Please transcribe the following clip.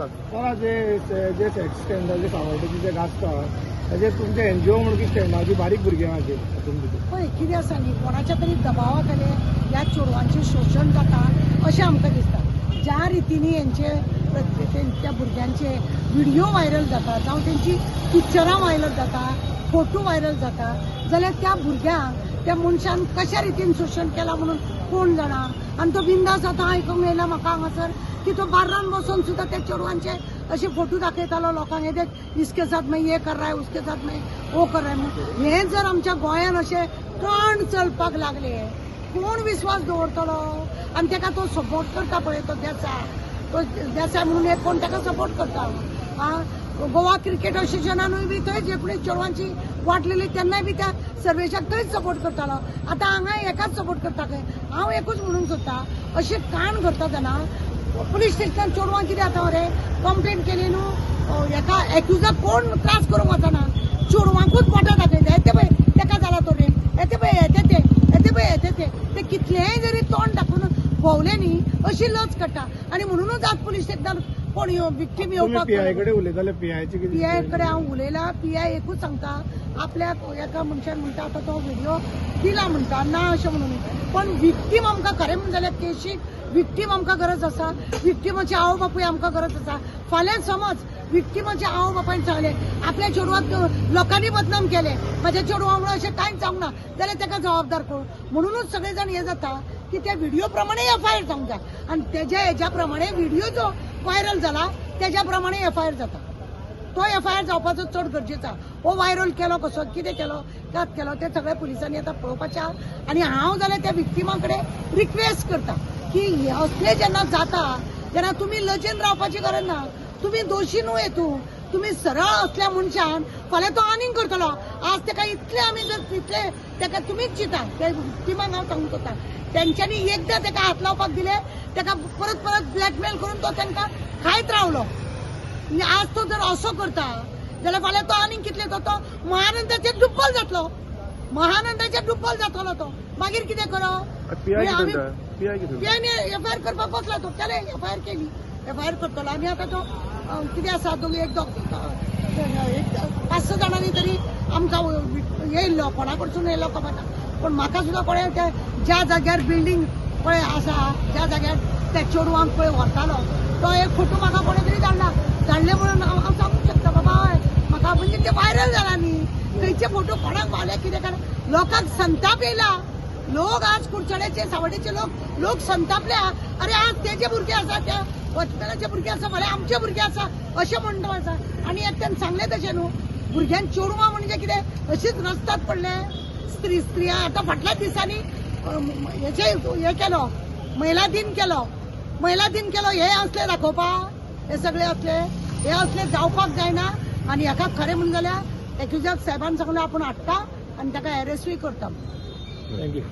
sir जे sex स्टँडाचे सावळटाचे जे गाजता ताजे तुमचे एनजीओ म्हणून स्टँडाची बारीक भुरग्यांचे पळय कितें आसा न्ही कोणाच्या तरी दबावा खाली ह्या चेडवांचें शोशण जाता अशें आमकां दिसता ज्या रितीनी त्या भुरग्यांचे व्हिडिओ व्हायरल जाता जावं तेंची पिक्चरां व्हायरल जाता फोटो व्हायरल जाता जाल्यार त्या भुरग्यांक त्या मनशान कशा रितीन शोशण केला म्हणून कोण जाणा आनी तो बिंदास आतां आयकूंक येयला म्हाका हांगासर की तो बार्रान बसून सुद्धा त्या चेडवांचे असे फोटो दाखयतालो लोकांक हे देख इसके साथ में ये कर रहा है उसके साथ में वो कर रहा है हे जर आमच्या गोंयान अशे कण चलपाक लागले कोण विश्वास दवरतलो आनी ताका तो सपोर्ट करता पळय तो देसाय म्हणून एक कोण ताका सपोर्ट करता गोवा क्रिकेट असोसिएशनानूय बी थंय जे कोणी चेडवांची वाटलेली तेन्नाय बी त्या सर्वेशाक थंयच सपोर्ट करतालो आतां हांगा एकाच सपोर्ट करता खंय हांव एकूच म्हणूंक सोदता अशें काण करता तेन्ना पुलीस स्टेशनान चेडवां कितें जाता रे कंप्लेन केली न्हू एका एक्युजाक कोण त्रास करूंक वचना चेडवांकूच मोठा दाखयता येते पळय तेका जाला तो रे येते पळय येते पळय ते कितलेंय जरी तोंड दाखोवन भोंवले न्ही अशी लज काडटा आनी म्हणूनच आज पुलीस स्टेशनान कोण विक्टीम येवपाक पीआय कडेन उलयताले पीआय कडेन हांव उलयलां पीआय एकूच सांगता आपल्याक एका मनशान म्हणटा आतां तो व्हिडिओ दिला म्हणटा ना अशें म्हणून पण विक्टीम आमकां खरें म्हणलें जाल्यार केशीक विक्टीम आमकां गरज आसा विक्टीमाचे आवय बापूय आमकां गरज आसा फाल्यां समज विक्टीमाच्या आवय बापायन सांगले आपल्या चेडवाक लोकांनी बदनाम केले म्हाज्या चेडवा वांगडा अशें कांयच जावंक ना जाल्यार ताका जबाबदार कोण म्हणूनच सगळे जाण हे जाता की त्या व्हिडिओ प्रमाणे एफआयआर जावंक जाय आनी तेज्या हेज्या प्रमाणे व्हिडिओ जो व्हायरल जाला तेज्या प्रमाणे एफआयआर जाता तो एफआयआर जावपाचो चड गरजेचा हो व्हायरल केलो कसो कितें केलो कात केलो ते सगळे पुलिसांनी आतां पळोवपाचें आनी हांव जाल्यार त्या विक्टिमा कडेन रिक्वेस्ट करता की असले जेन्ना जाता तेन्ना तुमी लजेन रावपाची गरज ना तुमी दोशी न्हू हेतू तुमी सरळ असल्या मनशान फाल्यां तो आनीक करतलो आज ताका इतले आमी जर तितले ताका तुमीच चिता त्या विक्टिमाक हांव सांगूंक सोदता तेंच्यांनी एकदां ताका हात लावपाक दिले ताका परत परत ब्लॅकमेल करून तो तांकां खायत रावलो आज तो जर असो करता जाल्यार फाल्यां तो आनीक कितले तो महानंदाचेर दुब्बल जातलो महानंदाचेर दुब्बल जातलो तो मागीर कितें करप पीआयनी एफआयआर करपाक बसला तो केले एफआयआर केली एफआयआर करतलो आनी आतां तो कितें आसा तो एक 5-6 जाणांनी तरी आमकां येयल्लो कोणा कडसून येयल्लो खबर ना पण म्हाका सुद्दां पळय ते ज्या जाग्यार बिल्डींग पळय आसा ज्या जाग्यार त्या चेडवांक पळय व्हरतालो तो एक फोटो म्हाका कोणे तरी धाडले म्हणून हांव सांगूंक शकता बाबा हय म्हाका म्हणजे ते व्हायरल जाला न्ही खंयचे फोटो कोणाक पावले कितें कारण लोकांक संताप येयला लोक आज कुडचड्याचे सावड्डेचे लोक संतापल्या अरे आज तेजे भुरगे आसा त्या वचपनाचे भुरगे आसा फाल्यां आमचे भुरगे आसा अशें म्हणटा आसा आनी एकट्यान सांगलें तशें न्हू भुरग्यांक चेडवां म्हणजे कितें अशीच रस्त्यात पडले स्त्रिया आतां फाटल्या दिसांनी हे केलो महिला दिन केलो हे असले दाखोवपाक हे सगळे असले जावपाक जायना आनी हाका खरें म्हणून जाल्यार एक्युजाक साहेबान सांगलें आपूण हाडटा आनी ताका अरेस्टूय करता थँक्यू